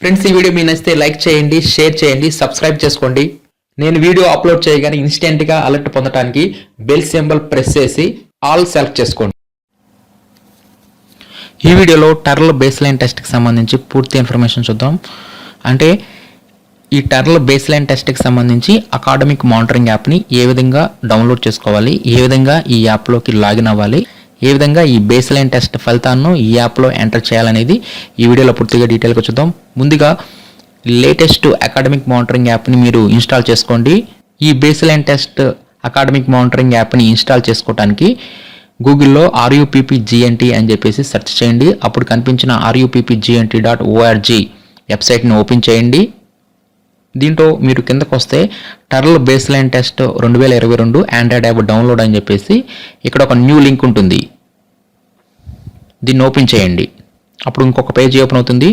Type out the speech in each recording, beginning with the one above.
Friends, ఈ video మీకు నచ్చితే లైక్ చేయండి, షేర్ చేయండి, సబ్స్క్రైబ్ చేసుకోండి. నేను వీడియో అప్లోడ్ చేయగానే ఇన్స్టెంట్గా అలర్ట్ పొందడానికి బెల్ సింబల్ ప్రెస్ చేసి ఆల్ సెలెక్ట్ చేసుకోండి. ఈ వీడియోలో TaRL బేస్లైన్ టెస్ట్కి సంబంధించి పూర్తి ఇన్ఫర్మేషన్ చూద్దాం. అంటే ఈ TaRL బేస్లైన్ టెస్ట్కి సంబంధించి అకాడమిక్ మానిటరింగ్ యాప్ని ఏ విధంగా డౌన్లోడ్ చేసుకోవాలి, ఏ విధంగా ఈ యాప్లోకి లాగిన్ అవ్వాలి, ఏ విధంగా ఈ బేస్లైన్ టెస్ట్ ఫలితాలను ఈ యాప్లో ఎంటర్ చేయాలనేది ఈ వీడియోలో పూర్తిగా డీటెయిల్గా చూద్దాం. ముందుగా లేటెస్ట్ అకాడమిక్ మానిటరింగ్ యాప్ని మీరు ఇన్స్టాల్ చేసుకోండి. ఈ బేస్లైన్ టెస్ట్ అకాడమిక్ మానిటరింగ్ యాప్ని ఇన్స్టాల్ చేసుకోవడానికి గూగుల్లో RUPPGNT అని చెప్పేసి సెర్చ్ చేయండి. అప్పుడు కనిపించిన RUPPGNT.org వెబ్సైట్ని ఓపెన్ చేయండి. దీంట్లో మీరు కిందకు వస్తే TaRL baseline test 2022 Android app download అని చెప్పేసి ఇక్కడ ఒక న్యూ లింక్ ఉంటుంది. దీన్ని ఓపెన్ చేయండి. అప్పుడు ఇంకొక పేజీ ఓపెన్ అవుతుంది.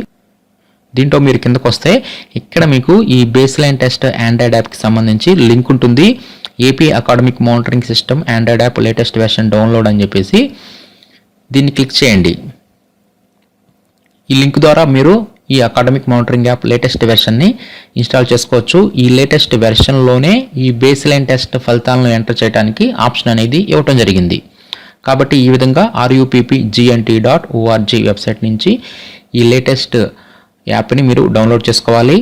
దీంట్లో మీరు కిందకు వస్తే ఇక్కడ మీకు ఈ బేస్లైన్ టెస్ట్ ఆండ్రాయిడ్ యాప్కి సంబంధించి లింక్ ఉంటుంది. AP academic monitoring system Android app latest version download అని చెప్పేసి దీన్ని క్లిక్ చేయండి. ఈ లింక్ ద్వారా మీరు ఈ అకాడమిక్ మానిటరింగ్ యాప్ లేటెస్ట్ వెర్షన్ని ఇన్స్టాల్ చేసుకోవచ్చు. ఈ లేటెస్ట్ వెర్షన్లోనే ఈ బేస్లైన్ టెస్ట్ ఫలితాలను ఎంటర్ చేయడానికి ఆప్షన్ అనేది ఇవ్వటం జరిగింది. కాబట్టి ఈ విధంగా RUPPGNT.org వెబ్సైట్ నుంచి ఈ లేటెస్ట్ యాప్ని మీరు డౌన్లోడ్ చేసుకోవాలి.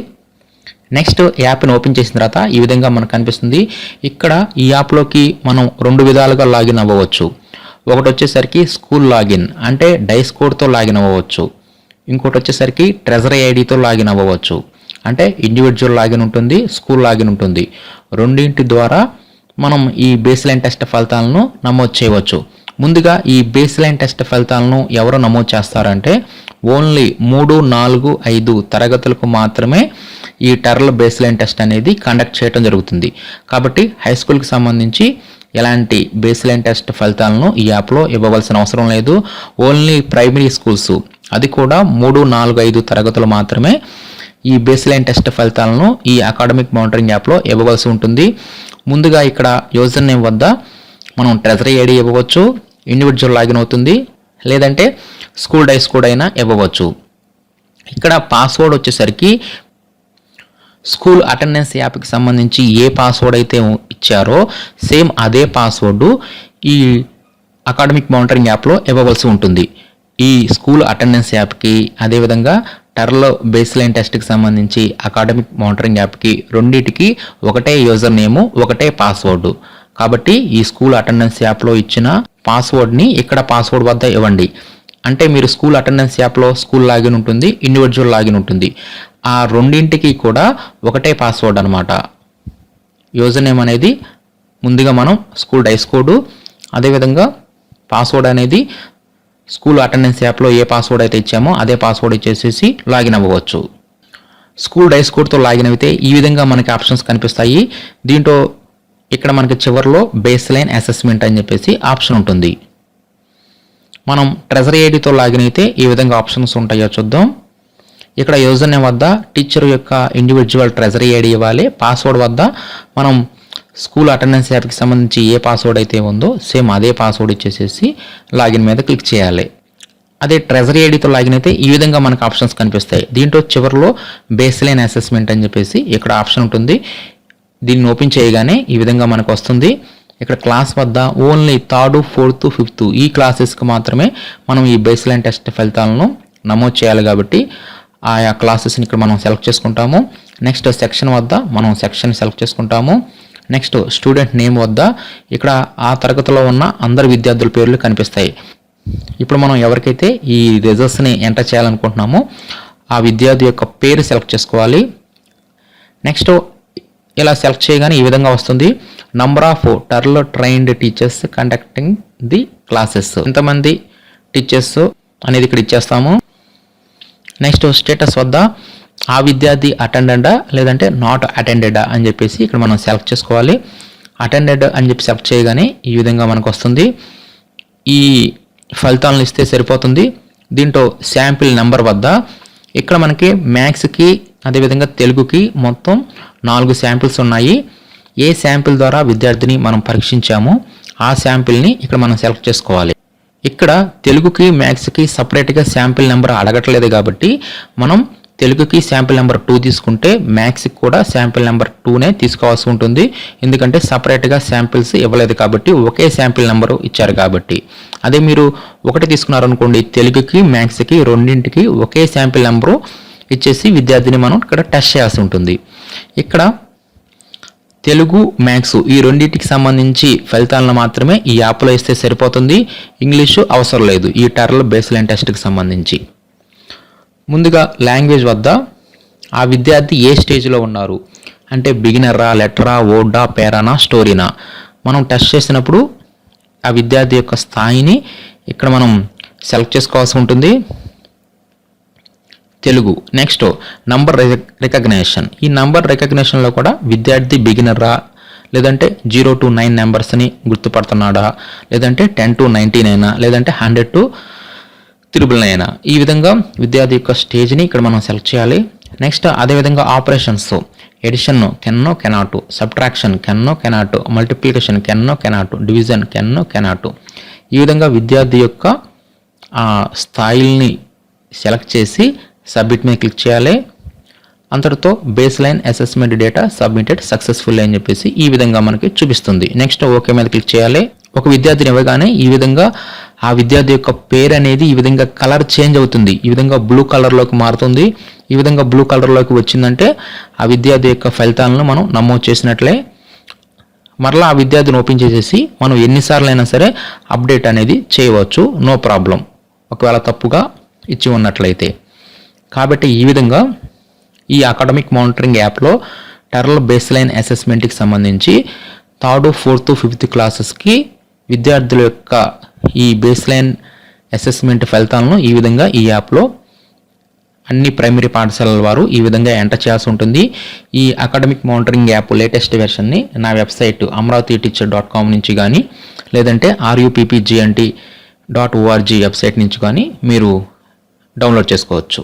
నెక్స్ట్ యాప్ని ఓపెన్ చేసిన తర్వాత ఈ విధంగా మనకు కనిపిస్తుంది. ఇక్కడ ఈ యాప్లోకి మనం రెండు విధాలుగా లాగిన్ అవ్వవచ్చు. ఒకటి వచ్చేసరికి స్కూల్ లాగిన్, అంటే డైస్ కోడ్తో లాగిన్ అవ్వవచ్చు. ఇంకోటి వచ్చేసరికి ట్రెజరీ ఐడితో లాగిన్ అవ్వవచ్చు, అంటే ఇండివిజువల్ లాగిన్ ఉంటుంది, స్కూల్ లాగిన్ ఉంటుంది. రెండింటి ద్వారా మనం ఈ బేస్లైన్ టెస్ట్ ఫలితాలను నమోదు చేయవచ్చు. ముందుగా ఈ బేస్లైన్ టెస్ట్ ఫలితాలను ఎవరు నమోదు చేస్తారంటే ఓన్లీ 3, 4, 5 తరగతులకు మాత్రమే ఈ TaRL బేస్లైన్ టెస్ట్ అనేది కండక్ట్ చేయడం జరుగుతుంది. కాబట్టి హై స్కూల్కి సంబంధించి ఎలాంటి బేస్లైన్ టెస్ట్ ఫలితాలను ఈ యాప్లో ఇవ్వవలసిన అవసరం లేదు. ఓన్లీ ప్రైమరీ స్కూల్స్, అది కూడా 3, 4, 5 తరగతులు మాత్రమే ఈ బేస్లైన్ టెస్ట్ ఫలితాలను ఈ అకాడమిక్ మానిటరింగ్ యాప్లో ఇవ్వవలసి ఉంటుంది. ముందుగా ఇక్కడ యూజర్ నేమ్ వద్ద మనం ట్రెజరీ ఐడి ఇవ్వవచ్చు, ఇండివిజువల్ లాగిన్ అవుతుంది, లేదంటే స్కూల్ డైస్ కోడ్ అయినా ఇవ్వవచ్చు. ఇక్కడ పాస్వర్డ్ వచ్చేసరికి స్కూల్ అటెండెన్స్ యాప్కి సంబంధించి ఏ పాస్వర్డ్ అయితే ఇచ్చారో సేమ్ అదే పాస్వర్డ్ ఈ అకాడమిక్ మానిటరింగ్ యాప్లో ఇవ్వవలసి ఉంటుంది. ఈ స్కూల్ అటెండెన్స్ యాప్కి, అదేవిధంగా TaRL బేస్లైన్ టెస్ట్కి సంబంధించి అకాడమిక్ మానిటరింగ్ యాప్కి రెండింటికి ఒకటే యూజర్ నేము, ఒకటే పాస్వర్డ్. కాబట్టి ఈ స్కూల్ అటెండెన్స్ యాప్లో ఇచ్చిన పాస్వర్డ్ని ఇక్కడ పాస్వర్డ్ వద్ద ఇవ్వండి. అంటే మీరు స్కూల్ అటెండెన్స్ యాప్లో స్కూల్ లాగిన్ ఉంటుంది, ఇండివిజువల్ లాగిన్ ఉంటుంది. ఆ రెండింటికి కూడా ఒకటే పాస్వర్డ్ అనమాట. యూజర్ నేమ్ అనేది ముందుగా మనం స్కూల్ డైస్ కోడ్, అదేవిధంగా పాస్వర్డ్ అనేది స్కూల్ అటెండెన్స్ యాప్లో ఏ పాస్వర్డ్ అయితే ఇచ్చామో అదే పాస్వర్డ్ ఇచ్చేసేసి లాగిన్ అవ్వవచ్చు. స్కూల్ డైస్ కోడ్తో లాగిన్ అయితే ఈ విధంగా మనకి ఆప్షన్స్ కనిపిస్తాయి. దీంట్లో ఇక్కడ మనకి చివరిలో బేస్లైన్ అసెస్మెంట్ అని చెప్పేసి ఆప్షన్ ఉంటుంది. మనం ట్రెజరీ ఐడితో లాగిన్ అయితే ఈ విధంగా ఆప్షన్స్ ఉంటాయో చూద్దాం. ఇక్కడ యూజర్ నేమ్ వద్ద టీచర్ యొక్క ఇండివిజువల్ ట్రెజరీ ఐడి ఇవ్వాలి. పాస్వర్డ్ వద్ద మనం స్కూల్ అటెండెన్స్ యాప్కి సంబంధించి ఏ పాస్వర్డ్ అయితే ఉందో సేమ్ అదే పాస్వర్డ్ ఇచ్చేసేసి లాగిన్ మీద క్లిక్ చేయాలి. అదే ట్రెజరీ ఐడితో లాగిన్ అయితే ఈ విధంగా మనకు ఆప్షన్స్ కనిపిస్తాయి. దీంట్లో చివరిలో బేస్లైన్ అసెస్మెంట్ అని చెప్పేసి ఇక్కడ ఆప్షన్ ఉంటుంది. దీన్ని ఓపెన్ చేయగానే ఈ విధంగా మనకు వస్తుంది. ఇక్కడ క్లాస్ వద్ద ఓన్లీ 3rd, 4th, 5th ఈ క్లాసెస్కి మాత్రమే మనం ఈ బేస్లైన్ టెస్ట్ ఫలితాలను నమోదు చేయాలి. కాబట్టి ఆయా క్లాసెస్ని ఇక్కడ మనం సెలెక్ట్ చేసుకుంటాము. నెక్స్ట్ సెక్షన్ వద్ద మనం సెక్షన్ సెలెక్ట్ చేసుకుంటాము. నెక్స్ట్ స్టూడెంట్ నేమ్ వద్ద ఇక్కడ ఆ తరగతిలో ఉన్న అందరి విద్యార్థుల పేర్లు కనిపిస్తాయి. ఇప్పుడు మనం ఎవరికైతే ఈ రిజల్ట్స్ని ఎంటర్ చేయాలనుకుంటున్నామో ఆ విద్యార్థి యొక్క పేరు సెలెక్ట్ చేసుకోవాలి. నెక్స్ట్ ఇలా సెలెక్ట్ చేయగానే ఈ విధంగా వస్తుంది. Number of TaRL trained teachers conducting the classes, ఎంతమంది టీచర్స్ అనేది ఇక్కడ ఇచ్చేస్తాము. నెక్స్ట్ స్టేటస్ వద్ద ఆ విద్యార్థి అటెండెడా లేదంటే నాట్ అటెండెడా అని చెప్పేసి ఇక్కడ మనం సెలెక్ట్ చేసుకోవాలి. అటెండెడ్ అని చెప్పి సెలెక్ట్ చేయగానే ఈ విధంగా మనకు వస్తుంది. ఈ ఫలితాలను ఇస్తే సరిపోతుంది. దీంట్లో శాంపిల్ నెంబర్ వద్ద ఇక్కడ మనకి మ్యాథ్స్కి, అదేవిధంగా తెలుగుకి మొత్తం 4 శాంపిల్స్ ఉన్నాయి. ఏ శాంపిల్ ద్వారా విద్యార్థిని మనం పరీక్షించామో ఆ శాంపిల్ని ఇక్కడ మనం సెలెక్ట్ చేసుకోవాలి. ఇక్కడ తెలుగుకి మ్యాథ్స్కి సపరేట్గా శాంపిల్ నెంబర్ అడగట్లేదు కాబట్టి మనం తెలుగుకి శాంపిల్ నెంబర్ 2 తీసుకుంటే మ్యాథ్స్కి కూడా శాంపిల్ నెంబర్ 2నే తీసుకోవాల్సి ఉంటుంది. ఎందుకంటే సపరేట్గా శాంపిల్స్ ఇవ్వలేదు కాబట్టి, ఒకే శాంపిల్ నెంబరు ఇచ్చారు కాబట్టి. అదే మీరు ఒకటి తీసుకున్నారనుకోండి, తెలుగుకి మ్యాథ్స్కి రెండింటికి ఒకే శాంపిల్ నెంబరు ఇచ్చేసి విద్యార్థిని మనం ఇక్కడ టెస్ట్ చేయాల్సి ఉంటుంది. ఇక్కడ తెలుగు మ్యాథ్స్ ఈ రెండింటికి సంబంధించి ఫలితాలను మాత్రమే ఈ యాప్లో ఇస్తే సరిపోతుంది. ఇంగ్లీషు అవసరం లేదు ఈ TaRL బేస్లైన్ టెస్ట్కి సంబంధించి. ముందుగా లాంగ్వేజ్ వద్ద ఆ విద్యార్థి ఏ స్టేజ్లో ఉన్నారు అంటే బిగినరా, లెటరా, వర్డా, పేరానా, స్టోరీనా మనం టెస్ట్ చేసినప్పుడు ఆ విద్యార్థి యొక్క స్థాయిని ఇక్కడ మనం సెలెక్ట్ చేసుకోవాల్సి ఉంటుంది. తెలుగు. Next number recognition. ఈ నంబర్ రికగ్నేషన్లో కూడా విద్యార్థి బిగినరా, లేదంటే 0 to 9 నెంబర్స్ని గుర్తుపడుతున్నాడా, లేదంటే 10 to 19 అయినా, లేదంటే 100 to 999. ఈ విధంగా విద్యార్థి యొక్క స్టేజ్ని ఇక్కడ మనం సెలెక్ట్ చేయాలి. నెక్స్ట్ అదేవిధంగా operations, addition can or cannot, subtraction can or cannot, multiplication can or cannot, division can or cannot. ఈ విధంగా విద్యార్థి యొక్క స్థాయిల్ని సెలెక్ట్ చేసి సబ్మిట్ మీద క్లిక్ చేయాలి. అంతటితో base line assessment data submitted successful అని చెప్పేసి ఈ విధంగా మనకి చూపిస్తుంది. నెక్స్ట్ ఓకే మీద క్లిక్ చేయాలి. ఒక విద్యార్థిని ఇవ్వగానే ఈ విధంగా ఆ విద్యార్థి యొక్క పేరు అనేది ఈ విధంగా కలర్ చేంజ్ అవుతుంది. ఈ విధంగా బ్లూ కలర్లోకి మారుతుంది. ఈ విధంగా బ్లూ కలర్లోకి వచ్చిందంటే ఆ విద్యార్థి యొక్క ఫలితాలను మనం నమోదు చేసినట్లే. మరలా ఆ విద్యార్థిని ఓపెన్ చేసేసి మనం ఎన్నిసార్లు అయినా సరే అప్డేట్ అనేది చేయవచ్చు, నో ప్రాబ్లం, ఒకవేళ తప్పుగా ఇచ్చి ఉన్నట్లయితే. కాబట్టి ఈ విధంగా ఈ అకాడమిక్ మానిటరింగ్ యాప్లో TaRL బేస్లైన్ అసెస్మెంట్కి సంబంధించి 3rd, 4th, 5th క్లాసెస్కి విద్యార్థుల యొక్క ఈ బేస్లైన్ అసెస్మెంట్ ఫలితాలను ఈ విధంగా ఈ యాప్లో అన్ని ప్రైమరీ పాఠశాలల వారు ఈ విధంగా ఎంటర్ చేయాల్సి ఉంటుంది. ఈ అకాడమిక్ మానిటరింగ్ యాప్ లేటెస్ట్ వెర్షన్ని నా వెబ్సైట్ amravatiteacher.com నుంచి కానీ, లేదంటే ruppgnt.org వెబ్సైట్ నుంచి కానీ మీరు డౌన్లోడ్ చేసుకోవచ్చు.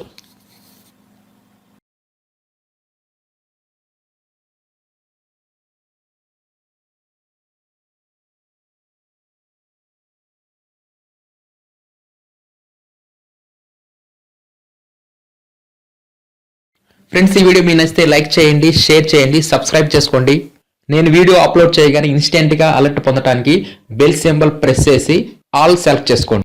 ఫ్రెండ్స్, ఈ వీడియో మీకు నచ్చితే లైక్ చేయండి, షేర్ చేయండి, సబ్స్క్రైబ్ చేసుకోండి. నేను వీడియో అప్లోడ్ చేయగానే ఇన్స్టెంట్గా అలర్ట్ పొందడానికి బెల్ సింబల్ ప్రెస్ చేసి ఆల్ సెలెక్ట్ చేసుకోండి.